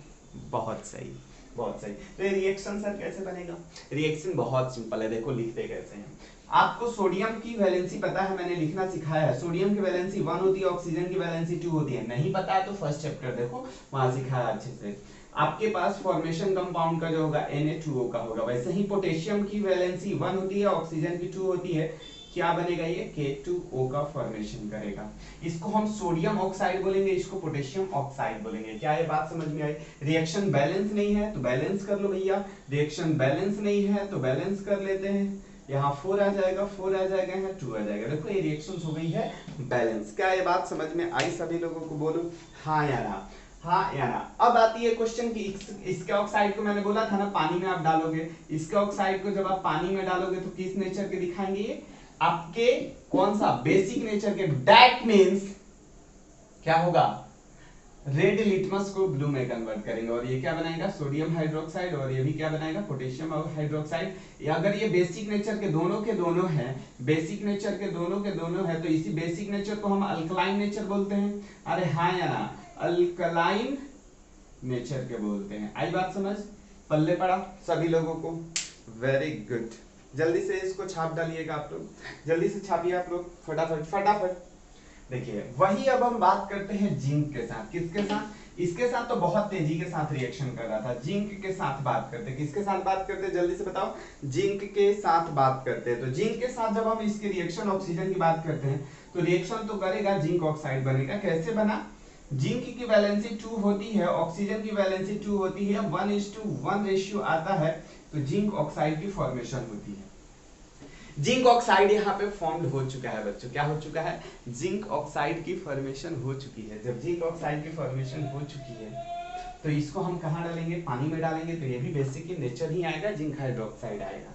बहुत सही, बहुत सही। तो ये रिएक्शन सर कैसे बनेगा? रिएक्शन बहुत सिंपल है, देखो लिखते कैसे हैं। आपको सोडियम की वैलेंसी पता है, मैंने लिखना सिखाया है। सोडियम की वैलेंसी 1 होती है, ऑक्सीजन की वैलेंसी 2 होती है। नहीं पता है तो फर्स्ट चैप्टर देखो, वहां सिखाया अच्छे से। आपके पास फॉर्मेशन कंपाउंड का जो होगा Na2O का होगा। वैसे ही पोटेशियम की वैलेंसी 1 होती है, ऑक्सीजन की 2 होती है। क्या बनेगा? ये K2O का फॉर्मेशन करेगा। इसको हम सोडियम ऑक्साइड बोलेंगे, इसको पोटेशियम ऑक्साइड बोलेंगे। क्या ये बात समझ में आई? रिएक्शन बैलेंस नहीं है तो बैलेंस कर लो भैया, रिएक्शन बैलेंस नहीं है तो बैलेंस कर लेते हैं। यहाँ 4 आ जाएगा, 4 आ जाएगा, यहाँ 2 आ जाएगा। देखो ये रिएक्शंस हो गई है बैलेंस। क्या ये बात समझ में आई सभी लोगों को? बोलो हाँ या ना, हाँ या ना। अब आती है क्वेश्चन की, इसके ऑक्साइड को मैंने बोला था ना पानी में आप डालोगे। इसके ऑक्साइड को जब आप पानी में डालोगे तो किस नेचर के दिखाएंगे? ये आपके कौन सा? बेसिक नेचर के। दैट मीन्स क्या होगा? रेड लिटमस को ब्लू में कन्वर्ट करेंगे और ये क्या बनाएगा? Sodium hydroxide. और ये भी क्या बनाएगा? Potassium hydroxide. अगर ये बेसिक नेचर के दोनों है, बेसिक नेचर के दोनों है, तो इसी बेसिक नेचर को हम अल्कलाइन नेचर बोलते हैं। अरे हाँ या ना? अल्कलाइन नेचर के बोलते हैं। आई बात समझ? पल्ले पड़ा सभी लोगों को? Very good. जल्दी से इसको छाप डालिएगा आप लोग, जल्दी से छापिए आप लोग, फटाफट फटाफट। देखिए वही अब हम बात करते हैं जिंक के साथ। किसके साथ? इसके साथ तो बहुत तेजी के साथ रिएक्शन कर रहा था। जिंक के साथ बात करते हैं। किसके साथ बात करते हैं जल्दी से बताओ? जिंक के साथ बात करते हैं। तो जिंक के साथ जब हम इसके रिएक्शन ऑक्सीजन की बात करते हैं तो रिएक्शन तो करेगा, जिंक ऑक्साइड बनेगा। कैसे बना? जिंक की वैलेंसी 2 होती है, ऑक्सीजन की वैलेंसी 2 होती है, 1:1 रेशियो आता है, तो जिंक ऑक्साइड की फॉर्मेशन होती है। जिंक ऑक्साइड यहाँ पे फॉर्म्ड हो चुका है बच्चों। क्या हो चुका है? जिंक ऑक्साइड की फॉर्मेशन हो चुकी है। जब जिंक ऑक्साइड की फॉर्मेशन हो चुकी है तो इसको हम कहाँ डालेंगे? पानी में डालेंगे। तो ये भी बेसिक नेचर ही आएगा, जिंक हाइड्रोक्साइड आएगा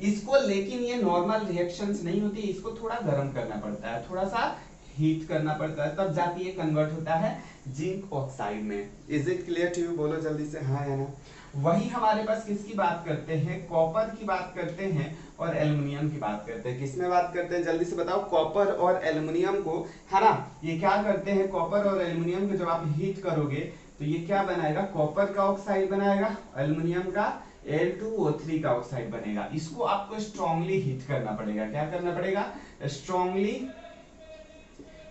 इसको। लेकिन ये नॉर्मल रिएक्शंस नहीं होती, इसको थोड़ा गर्म करना पड़ता है, थोड़ा सा हीट करना पड़ता है, तब जाके ये कन्वर्ट होता है जिंक ऑक्साइड में। Is it clear to you? बोलो जल्दी से हाँ या ना। वही हमारे पास किसकी बात करते हैं? कॉपर की बात करते हैं और एल्युमिनियम की बात करते हैं। किसमें बात करते हैं जल्दी से बताओ? कॉपर और एल्युमिनियम को, है ना। ये क्या करते हैं? कॉपर और एल्युमिनियम को जब आप हीट करोगे तो ये क्या बनाएगा? कॉपर का ऑक्साइड बनाएगा, एल्युमिनियम का Al2O3 का ऑक्साइड बनेगा। इसको आपको स्ट्रांगली हीट करना पड़ेगा। क्या करना पड़ेगा? स्ट्रांगली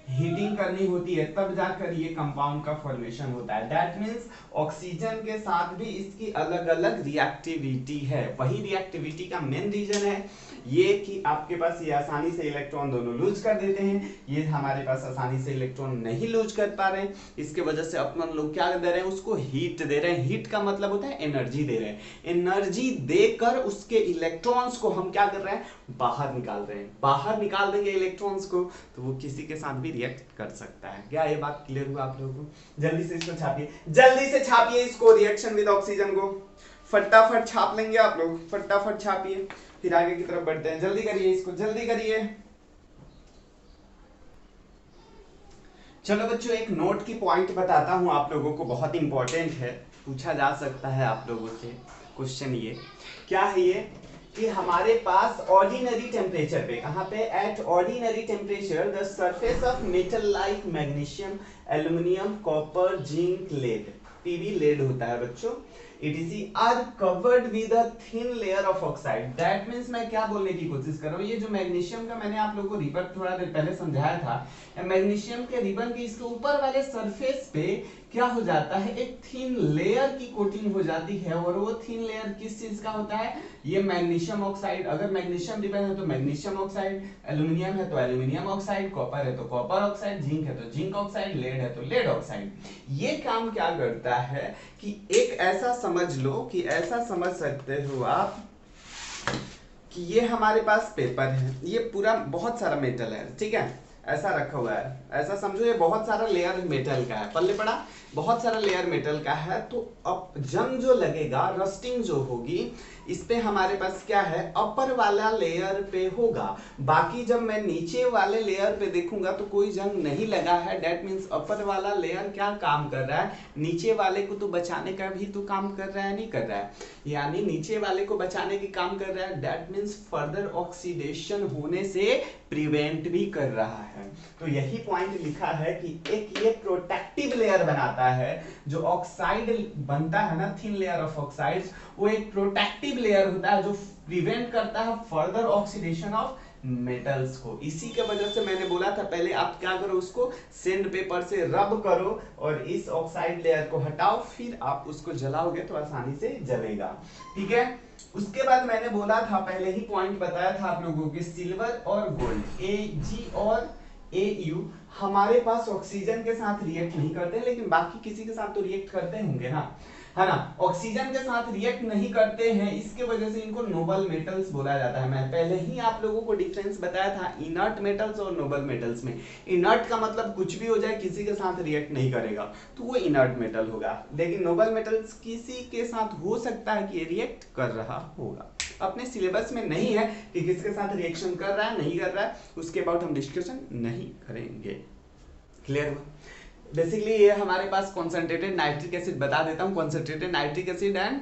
हीटिंग करनी होती है, तब जाकर ये कंपाउंड का फॉर्मेशन होता है। दैट मींस ऑक्सीजन के साथ भी इसकी अलग अलग रिएक्टिविटी है। वही रिएक्टिविटी का मेन रीजन है ये कि आपके पास ये आसानी से इलेक्ट्रॉन दोनों लूज कर देते हैं, ये हमारे पास आसानी से इलेक्ट्रॉन नहीं लूज कर पा रहे हैं। इसके वजह से अपन लोग क्या दे रहे हैं? उसको हीट दे रहे हैं। हीट का मतलब होता है एनर्जी दे रहे हैं। एनर्जी देकर उसके इलेक्ट्रॉन्स को हम क्या कर रहे हैं? बाहर निकाल रहे हैं, बाहर निकाल देंगे इलेक्ट्रॉन्स को तो वो किसी के साथ भी रिएक्ट कर सकता है। क्या ये बात क्लियर हुआ आप लोगों को? जल्दी से इसको छापिए, जल्दी से छापिए इसको, रिएक्शन विद ऑक्सीजन को फटाफट छाप लेंगे आप लोग, फटाफट छापिए, फिर आगे की तरफ बढ़ते हैं। जल्दी करिए इसको, जल्दी करिए। चलो बच्चों एक नोट की पॉइंट बताता हूं आप लोगों को, बहुत इंपॉर्टेंट है, पूछा जा सकता है आप लोगों से क्वेश्चन। ये क्या है ये कि हमारे पास ऑर्डिनरी टेम्परेचर पे, कहां पे, at ordinary temperature the surface of metal like magnesium, aluminium, copper, zinc, lead, PB lead होता है बच्चों, etc are covered with a thin layer of oxide। that means मैं क्या बोलने की कोशिश कर रहा हूँ, ये जो मैग्नीशियम का मैंने आप लोगों को रिबन थोड़ा देर पहले समझाया था, मैग्नीशियम के रिबन के इसके ऊपर वाले सरफेस पे क्या हो जाता है, एक थिन लेयर की कोटिंग हो जाती है, और वो थिन लेयर किस चीज का होता है, ये मैग्नीशियम ऑक्साइड। अगर मैग्नीशियम रिबन है तो मैग्नीशियम ऑक्साइड, एल्यूमिनियम है तो एल्यूमिनियम ऑक्साइड, कॉपर है तो कॉपर ऑक्साइड, जिंक है तो जिंक ऑक्साइड, लेड है तो लेड ऑक्साइड। ये काम क्या करता है कि एक ऐसा समझ लो कि ऐसा समझ सकते हो आप कि ये हमारे पास पेपर है, ये पूरा बहुत सारा मेटल है, ठीक है, ऐसा रखा हुआ है, ऐसा समझो ये बहुत सारा लेयर मेटल का है, पल्ले पड़ा, बहुत सारा लेयर मेटल का है। तो अब जंग जो लगेगा, रस्टिंग जो होगी, इस पे हमारे पास क्या है, अपर वाला लेयर पे होगा, बाकी जब मैं नीचे वाले लेयर पे देखूंगा तो कोई जंग नहीं लगा है। दैट मींस अपर वाला लेयर क्या काम कर रहा है, नीचे वाले को तो बचाने का भी तो काम कर रहा है, नहीं कर रहा है, यानी नीचे वाले को बचाने की काम कर रहा है। दैट मींस फर्दर ऑक्सीडेशन होने से प्रिवेंट भी कर रहा है। तो यही पॉइंट लिखा है कि एक ये प्रोटेक्टिव लेयर बनाता है, जो ऑक्साइड बनता है ना, थिन लेयर ऑफ ऑक्साइड्स, वो एक प्रोटेक्टिव लेयर होता है जो प्रिवेंट करता है फर्दर ऑक्सीडेशन ऑफ मेटल्स को। इसी के वजह से मैंने बोला था पहले, आप क्या करो, उसको सैंड पेपर से रब करो और इस ऑक्साइड लेयर को हटाओ, फिर आप उसको जलाओगे तो आसानी से जलेगा, ठीक है। उसके बाद मैंने बोला था, पहले ही पॉइंट बताया था आप लोगों को, सिल्वर और गोल्ड, Ag और Au हमारे पास ऑक्सीजन के साथ रिएक्ट नहीं करते, लेकिन बाकी किसी के साथ तो रिएक्ट करते होंगे ना, है ना। ऑक्सीजन के साथ रिएक्ट नहीं करते हैं, इसके वजह से इनको नोबल मेटल्स बोला जाता है। मैं पहले ही आप लोगों को डिफरेंस बताया था इनर्ट मेटल्स और नोबल मेटल्स में। इनर्ट का मतलब कुछ भी हो जाए, किसी के साथ रिएक्ट नहीं करेगा तो वो इनर्ट मेटल होगा, लेकिन नोबल मेटल्स किसी के साथ हो सकता है कि रिएक्ट कर रहा होगा। अपने सिलेबस में नहीं है कि किसके साथ रिएक्शन कर रहा है नहीं कर रहा है, उसके अबाउट हम डिस्कशन नहीं करेंगे। क्लियर हुआ? बेसिकली ये हमारे पास कॉन्सेंट्रेटेड नाइट्रिक एसिड, बता देता हूँ, concentrated nitric acid and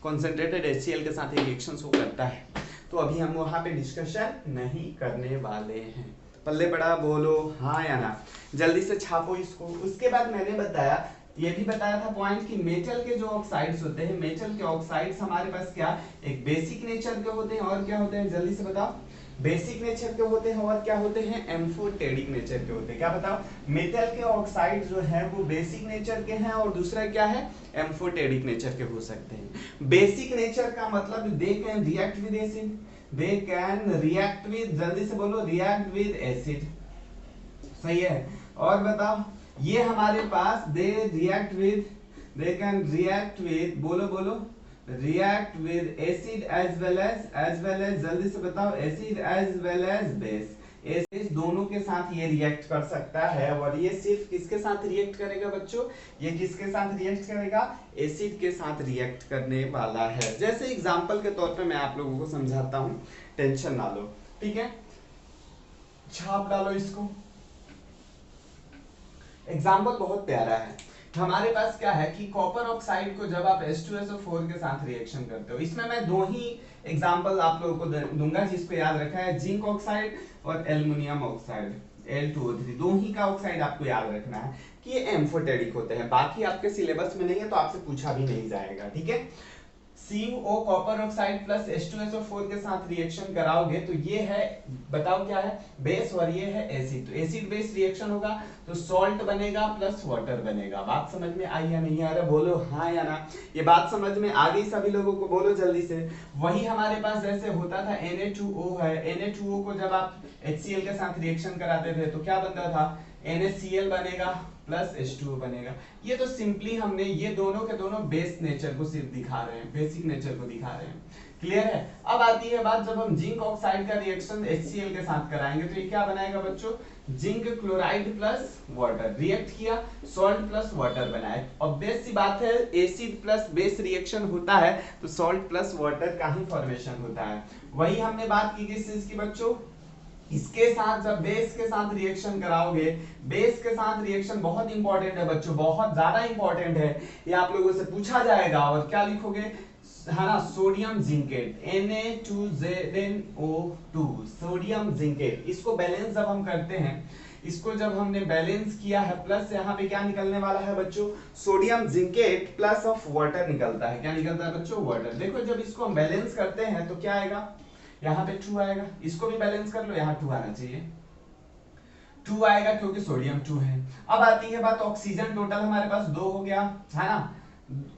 concentrated HCl के साथ रिएक्शन शो करता है, तो अभी हम वहां पे डिस्कशन नहीं करने वाले हैं। पल्ले पड़ा, बोलो हाँ या ना, जल्दी से छापो इसको। उसके बाद मैंने बताया, ये भी बताया था पॉइंट कि मेटल के जो ऑक्साइड्स होते हैं, मेटल के ऑक्साइड्स हमारे पास क्या, एक बेसिक नेचर के होते हैं और क्या होते हैं, जल्दी से बताओ, बेसिक नेचर के होते हैं और क्या होते हैं, एम्फोटेरिक नेचर के होते हैं। क्या बताओ, मेटल के ऑक्साइड जो है वो बेसिक नेचर के हैं और दूसरा क्या है, एम्फोटेरिक नेचर के हो सकते हैं। बेसिक नेचर का मतलब दे can react with acid, they can react with, जल्दी से बोलो, रिएक्ट विद एसिड, सही है। और बताओ, ये हमारे पास they react with, they can react with, बोलो बोलो, react with acid as well as जल्दी से बताओ, acid as well as base, acid दोनों के साथ ये रिएक्ट कर सकता है। और ये सिर्फ किसके साथ रिएक्ट करेगा बच्चों, ये किसके साथ रिएक्ट करेगा, एसिड के साथ रिएक्ट करने वाला है। जैसे एग्जांपल के तौर पे मैं आप लोगों को समझाता हूँ, टेंशन ना लो, ठीक है, छाप डालो इसको। एग्जांपल बहुत प्यारा है। हमारे पास क्या है कि कॉपर ऑक्साइड को जब आप H2SO4 के साथ रिएक्शन करते हो, इसमें मैं दो ही एग्जांपल आप लोगों को दूंगा जिसको याद रखा है, जिंक ऑक्साइड और एल्युमिनियम ऑक्साइड, Al2O3, दो ही का ऑक्साइड आपको याद रखना है कि ये एम्फोटेरिक होते हैं। बाकी आपके सिलेबस में नहीं है तो आपसे पूछा भी नहीं जाएगा, ठीक है। CuO copper oxide plus H2SO4 के साथ रिएक्शन कराओगे तो ये है, बताओ क्या है, बेस और ये है एसिड। तो एसिड बेस रिएक्शन होगा तो सॉल्ट बनेगा प्लस वाटर बनेगा। बात समझ में आई या नहीं आ रहा, बोलो हाँ या ना। ये बात समझ में आ गई सभी लोगों को, बोलो जल्दी से। वही हमारे पास जैसे होता था Na2O है, Na2O को जब आप HCl के साथ रिएक्शन कराते थे तो क्या बनता था, NaCl बनेगा प्लस H2O बनेगा। ये तो सिंपली हमने ये दोनों के दोनों बेस नेचर को सिर्फ दिखा रहे हैं, बेसिक नेचर को दिखा रहे हैं। क्लियर है। अब आती है बात, जब हम जिंक ऑक्साइड का रिएक्शन HCl के साथ कराएंगे तो ये क्या बनाएगा बच्चों, zinc chloride plus water, react किया सॉल्ट प्लस वाटर बनाए। ऑब्वियस सी बात है, एसिड प्लस बेस रिएक्शन होता है तो सॉल्ट प्लस वाटर का ही फॉर्मेशन होता है। वही हमने बात की किस चीज की बच्चों, इसके साथ जब बेस के साथ रिएक्शन कराओगे, बेस के साथ रिएक्शन बहुत इंपॉर्टेंट है बच्चों, बहुत ज्यादा इंपॉर्टेंट है, ये आप लोगों से पूछा जाएगा। और क्या लिखोगे, है ना, sodium zincate Na2ZnO2, sodium zincate. इसको बैलेंस जब हम करते हैं, इसको जब हमने बैलेंस किया है, प्लस यहाँ पे क्या निकलने वाला है बच्चों, sodium zincate plus of water निकलता है। क्या निकलता है बच्चों, वाटर। देखो जब इसको हम बैलेंस करते हैं तो क्या आएगा, यहाँ पे 2 आएगा, इसको भी बैलेंस कर लो, यहाँ 2 आना चाहिए, 2 आएगा क्योंकि सोडियम 2 है। अब आती है बात ऑक्सीजन, टोटल हमारे पास 2 हो गया, है ना,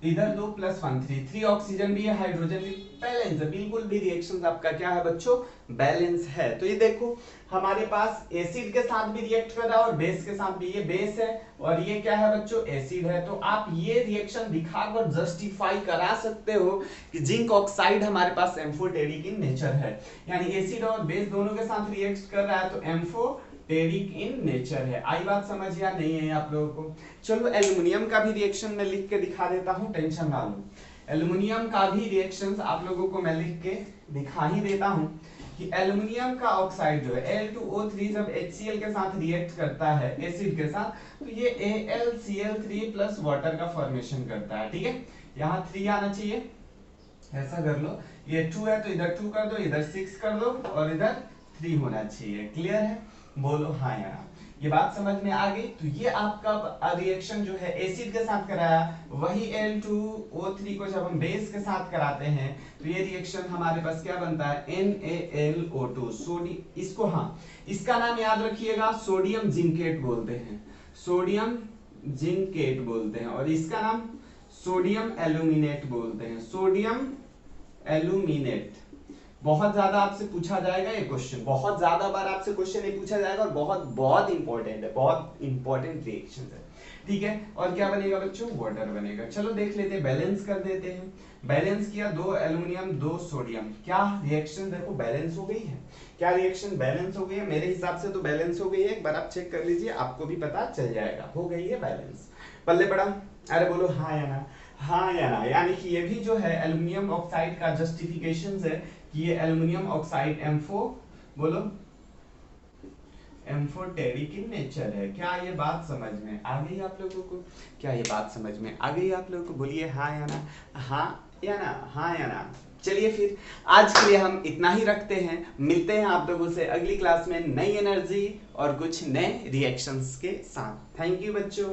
इधर 2 प्लस 1 3 ऑक्सीजन भी है, हाइड्रोजन भी, बैलेंस है, बिल्कुल भी रिएक्शन आपका क्या है बच्चों, बैलेंस है। तो ये देखो हमारे पास एसिड के साथ भी रिएक्ट कर रहा है और बेस के साथ भी, ये बेस है और ये क्या है बच्चों, एसिड है। तो आप ये रिएक्शन दिखाकर जस्टिफाई करा सकते हो कि जिंक ऑक्साइड हमारे पास एम्फोटेरिक इन नेचर है, यानी एसिड और बेस दोनों के साथ रिएक्ट कर रहा है तो एम्फोटेरिक इन नेचर है। आई बात समझ या नहीं है आप लोगों को। चलो एल्युमिनियम का भी रिएक्शन मैं लिख के दिखा देता हूं, टेंशन ना लो। एल्युमिनियम का भी रिएक्शंस आप लोगों को मैं लिख के दिखा ही देता हूं कि एल्युमिनियम का ऑक्साइड जो है Al2O3 जब HCl के साथ रिएक्ट करता है एसिड के साथ, तो ये AlCl3 प्लस वाटर का फॉर्मेशन करता है। ठीक है, यहाँ 3 आना चाहिए, ऐसा कर लो, ये 2 है तो इधर 2 कर दो, इधर 6 कर दो और इधर 3 होना चाहिए। क्लियर है, बोलो हाँ या ना, ये बात समझ में आ गई। तो ये आपका रिएक्शन जो है एसिड के साथ कराया, वही Al2O3 को जब हम बेस के साथ कराते हैं तो ये रिएक्शन हमारे पास क्या बनता है, NaLO2 सोडियम। इसको हाँ, इसका नाम याद रखिएगा, सोडियम जिंकेट बोलते हैं, सोडियम जिंकेट बोलते हैं, और इसका नाम सोडियम एल्यूमिनेट बोलते हैं, सोडियम एल्यूमिनेट। बहुत ज्यादा आपसे पूछा जाएगा ये क्वेश्चन, बहुत ज्यादा बार आपसे क्वेश्चन ये पूछा जाएगा और बहुत बहुत इंपॉर्टेंट है, बहुत इंपॉर्टेंट रिएक्शन है। ठीक है, और क्या बनेगा बच्चों, वाटर बनेगा। चलो देख लेते हैं, बैलेंस कर देते हैं। बैलेंस किया, 2 एल्युमिनियम 2 सोडियम, क्या रिएक्शन देखो बैलेंस हो गई है, क्या रिएक्शन बैलेंस हो गई है, मेरे हिसाब से तो बैलेंस हो गई है। एक बार आप चेक कर लीजिए, आपको भी पता चल जाएगा, हो गई है बैलेंस। पल्ले पड़ा, अरे बोलो हाँ या ना, हाँ या ना। यानी कि ये भी जो है एल्युमिनियम ऑक्साइड का जस्टिफिकेशन है कि ये एल्युमिनियम ऑक्साइड एम्फो, बोलो एम्फोटेरिक इन नेचर है। क्या ये बात समझ में आ गई आप लोगों को, क्या ये बात समझ में आ गई आप लोगों को, बोलिए हाँ या ना, हाँ या ना, हाँ या ना। चलिए फिर आज के लिए हम इतना ही रखते हैं, मिलते हैं आप लोगों से अगली क्लास में नई एनर्जी और कुछ नए रिएक्शंस के साथ। थैंक यू बच्चों।